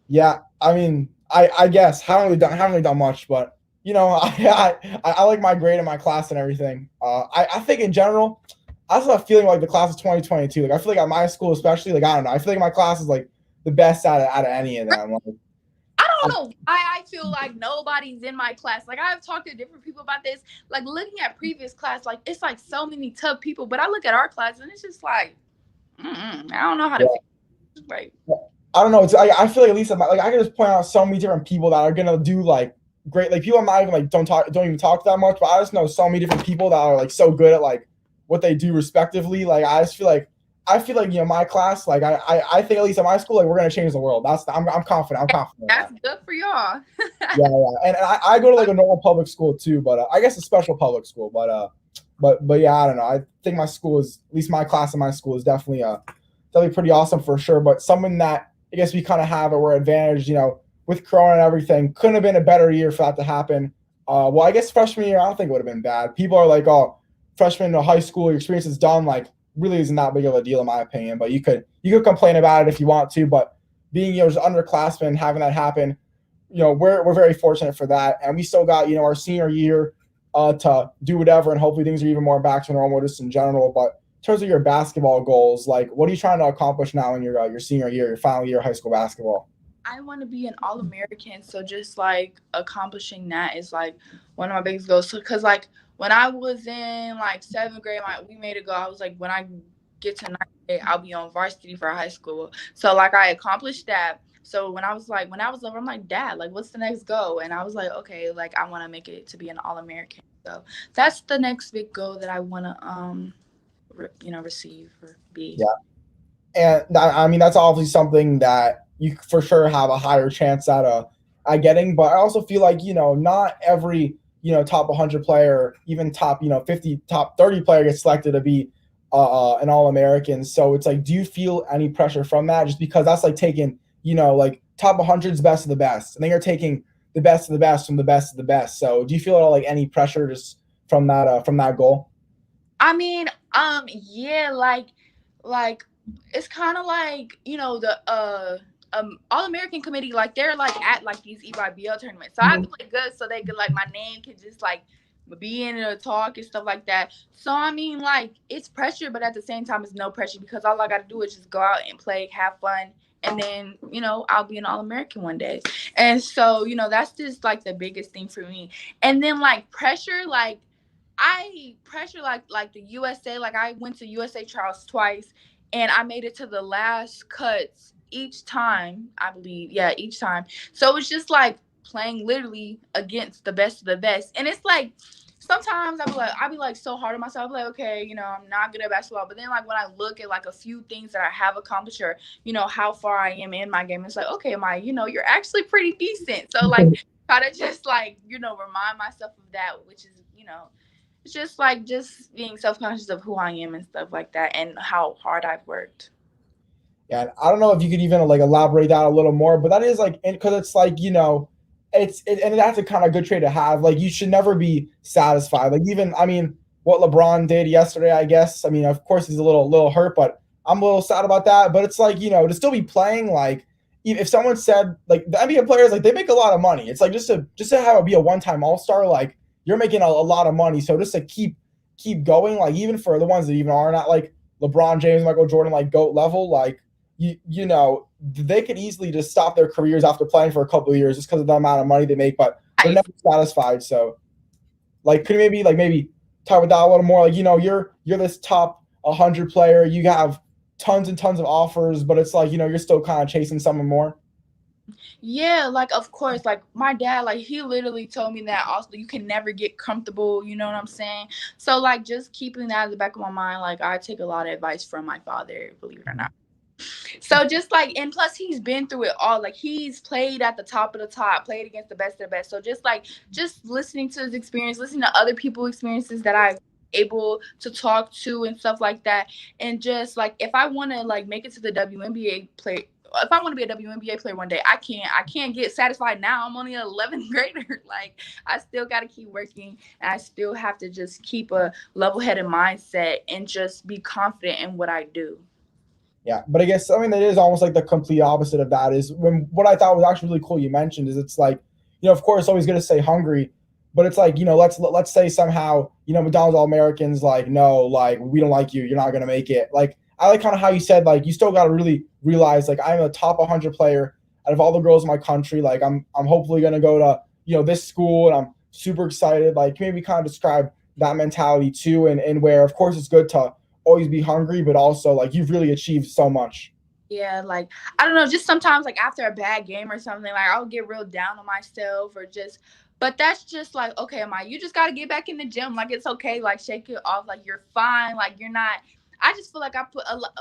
Yeah, I mean, I guess haven't really done much, but I like my grade in my class and everything. I think in general, I just have a feeling like the class of 2022. Like I feel like at my school, especially, like I don't know, I feel like my class is like the best out of any of them. Like, I don't know why I feel like nobody's in my class. Like I've talked to different people about this. Like looking at previous class, like it's like so many tough people. But I look at our class and it's just like, I don't know how to feel. Right. I don't know. I feel like at least like I can just point out so many different people that are gonna do like great. Like people I'm not even like don't even talk that much, but I just know so many different people that are like so good at like what they do respectively. Like I feel like my class, like I think at least at my school, like we're gonna change the world. I'm confident. That's good for y'all. yeah, and I go to like a normal public school too, but I guess a special public school. But yeah, I don't know. I think my school is, at least my class in my school is definitely pretty awesome for sure. But something that I guess we kind of have, or we're advantaged, with Corona and everything, couldn't have been a better year for that to happen. Well, I guess freshman year, I don't think it would have been bad. People are like, oh, freshman to high school, your experience is done. Like, really isn't that big of a deal in my opinion. But you could complain about it if you want to. But being just underclassmen, having that happen, we're very fortunate for that. And we still got our senior year to do whatever, and hopefully things are even more back to normal just in general. But in terms of your basketball goals, like what are you trying to accomplish now in your senior year, your final year of high school basketball? I want to be an All-American, so just like accomplishing that is like one of my biggest goals. Because like when I was in like 7th grade, we made a goal. I was like, when I get to 9th grade, I'll be on varsity for high school. So like I accomplished that. So when I was over, I'm like, Dad, like what's the next goal? And I was like, okay, like I want to make it to be an All-American. So that's the next big goal that I want to receive or be. Yeah, and I mean that's obviously something that you for sure have a higher chance at getting. But I also feel like not every top 100 player, even top 50, top 30 player gets selected to be an All-American. So it's like, do you feel any pressure from that? Just because that's like taking like top 100's best of the best, and then you're taking the best of the best from the best of the best. So do you feel like any pressure just from that goal? I mean, yeah, like it's kind of like the All American committee, like they're like at like these EYBL tournaments, so I have to play good so they could like my name could just like be in a talk and stuff like that. So I mean, like it's pressure, but at the same time, it's no pressure because all I got to do is just go out and play, have fun, and then I'll be an All American one day. And so that's just like the biggest thing for me. And then like pressure, like I pressure like the USA. Like I went to USA trials twice, and I made it to the last cuts each time. I believe, yeah, each time. So it's just like playing literally against the best of the best, and it's like sometimes I be like so hard on myself. Like, okay, I'm not good at basketball, but then like when I look at like a few things that I have accomplished, or how far I am in my game, it's like, okay, you're actually pretty decent. So like try to just like remind myself of that, which is it's just like just being self-conscious of who I am and stuff like that, and how hard I've worked. Yeah, I don't know if you could even like elaborate that a little more, but that is like because it's like and that's a kind of good trait to have. Like you should never be satisfied. Like even I mean, what LeBron did yesterday, I guess. I mean, of course he's a little hurt, but I'm a little sad about that. But it's like to still be playing. Like if someone said like the NBA players like they make a lot of money. It's like just to have it be a one-time All-Star, like you're making a lot of money. So just to keep going, like even for the ones that even are not like LeBron James, Michael Jordan, like GOAT level, like they could easily just stop their careers after playing for a couple of years just because of the amount of money they make, but they're never satisfied. So like could you maybe talk about that a little more? Like you're this top 100 player, you have tons and tons of offers, but it's like you're still kind of chasing someone more. Yeah, like of course, like my dad, like he literally told me that also you can never get comfortable, you know what I'm saying? So like just keeping that at the back of my mind, like I take a lot of advice from my father, believe it or not. So just like, and plus he's been through it all. Like he's played at the top of the top, played against the best of the best. So just listening to his experience, listening to other people's experiences that I've able to talk to and stuff like that. And just like if I want to like make it to the WNBA play, if I want to be a WNBA player one day, I can't get satisfied now. I'm only an 11th grader. Like I still got to keep working, and I still have to just keep a level-headed mindset and just be confident in what I do. Yeah, but I guess it is almost like the complete opposite of that. Is when what I thought was actually really cool you mentioned is it's like of course it's always going to say hungry, but it's like let's say somehow McDonald's All Americans like no, like we don't like you, you're not going to make it. Like I like kind of how you said like you still got to really realize like I'm a top 100 player out of all the girls in my country. Like I'm hopefully going to go to this school, and I'm super excited. Like maybe kind of describe that mentality too, and where of course it's good to always be hungry, but also like you've really achieved so much. Yeah, like I don't know, just sometimes like after a bad game or something, like I'll get real down on myself but that's just like, okay, you just got to get back in the gym. Like it's okay, like shake it off, like you're fine, like you're not. I just feel like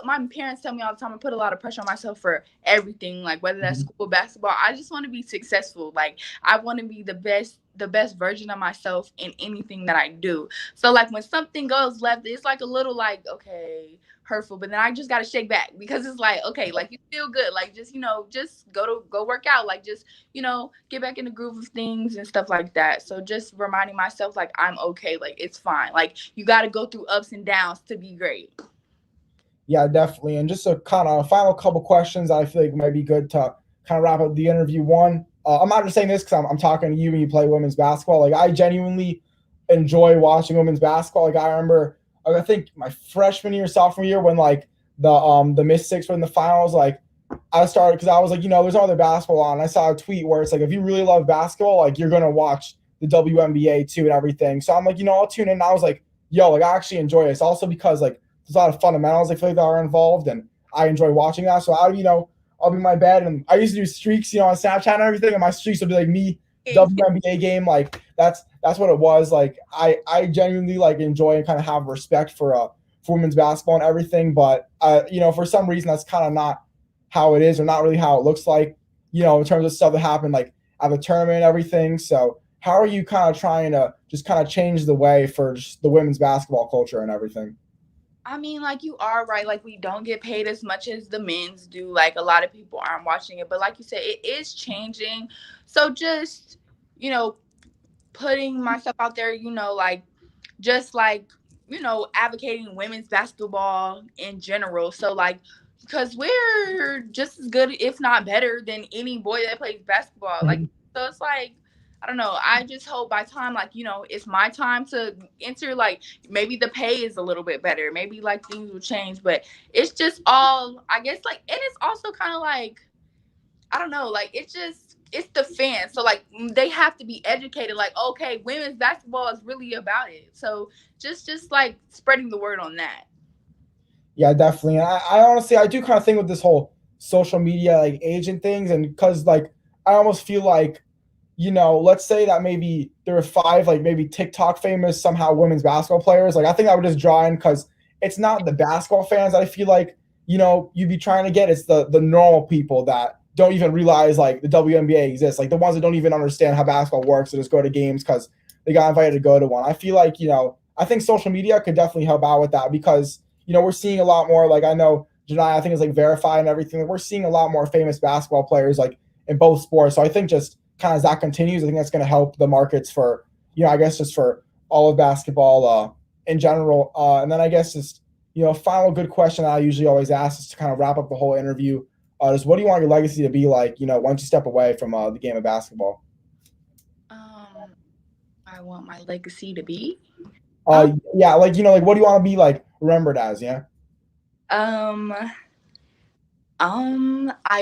my parents tell me all the time I put a lot of pressure on myself for everything, like whether that's school, basketball. I just want to be successful. Like I want to be the best version of myself in anything that I do. So like when something goes left, it's like a little like, okay, hurtful, but then I just got to shake back because it's like, okay, like you feel good. Like just, just go work out. Like just, get back in the groove of things and stuff like that. So just reminding myself like I'm okay. Like it's fine. Like you got to go through ups and downs to be great. Yeah, definitely. And just a kind of final couple questions I feel like might be good to kind of wrap up the interview. One, I'm not just saying this because I'm talking to you when you play women's basketball. Like I genuinely enjoy watching women's basketball. Like I remember, I think my freshman year, sophomore year, when like the Mystics were in the finals. Like I started because I was like, there's no other basketball on. I saw a tweet where it's like, if you really love basketball, like you're gonna watch the WNBA too and everything. So I'm like, I'll tune in. And I was like, yo, like I actually enjoy this. Also because like there's a lot of fundamentals I feel like that are involved, and I enjoy watching that. So I'll be in my bed, and I used to do streaks, on Snapchat and everything, and my streaks would be like me WNBA game. Like that's what it was. Like I genuinely like enjoy and kind of have respect for women's basketball and everything. But for some reason that's kind of not how it is, or not really how it looks like, in terms of stuff that happened like at the tournament and everything. So how are you kind of trying to just kind of change the way for just the women's basketball culture and everything? I mean, like you are right. Like we don't get paid as much as the men's do. Like a lot of people aren't watching it, but like you said, it is changing. So just you know, putting myself out there, like just like advocating women's basketball in general. So like because we're just as good if not better than any boy that plays basketball, like, Mhm. so it's like I don't know, I just hope by time like it's my time to enter, like maybe the pay is a little bit better, maybe like things will change, but it's just all I guess, like, and it's also kind of like I don't know, like it's the fans. So like they have to be educated. Like, okay, women's basketball is really about it. So just like spreading the word on that. Yeah, definitely. And I honestly, I do kind of think with this whole social media like agent things, and because like I almost feel like, let's say that maybe there are five like maybe TikTok famous somehow women's basketball players. Like I think I would just draw in because it's not the basketball fans that I feel like you'd be trying to get. It's the normal people that don't even realize like the WNBA exists. Like the ones that don't even understand how basketball works and just go to games because they got invited to go to one. I feel like I think social media could definitely help out with that because we're seeing a lot more. Like I know Janai, I think is like verified and everything. Like, we're seeing a lot more famous basketball players like in both sports. So I think just kind of as that continues, I think that's going to help the markets for, I guess just for all of basketball in general. And then I guess just, final good question that I usually always ask is to kind of wrap up the whole interview. Is what do you want your legacy to be like, once you step away from the game of basketball? I want my legacy to be. Yeah, like, like what do you want to be like remembered as? Yeah. I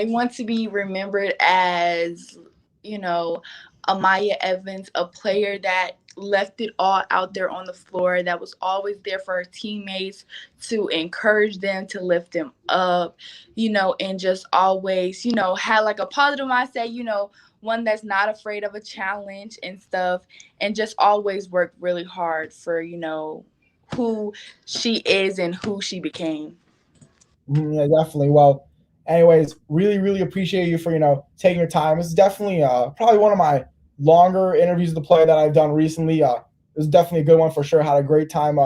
want to be remembered as, Amiya Evans, a player that left it all out there on the floor, that was always there for her teammates to encourage them, to lift them up, and just always, had like a positive mindset, one that's not afraid of a challenge and stuff, and just always worked really hard for, who she is and who she became. Yeah, definitely. Well, anyways, really, really appreciate you for taking your time. This is definitely probably one of my longer interviews of the player that I've done recently. It was definitely a good one for sure. Had a great time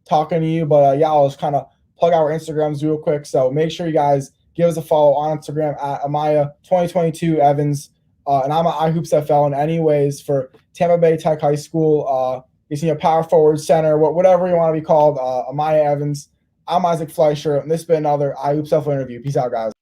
talking to you. But yeah, I'll just kind of plug our Instagrams real quick. So make sure you guys give us a follow on Instagram at Amiya 2022 Evans. And I'm at iHoopsFL. And anyways, for Tampa Bay Tech High School, you power forward, center, whatever you want to be called, Amiya Evans. I'm Isaac Fleischer, and this has been another iHoopsFL interview. Peace out, guys.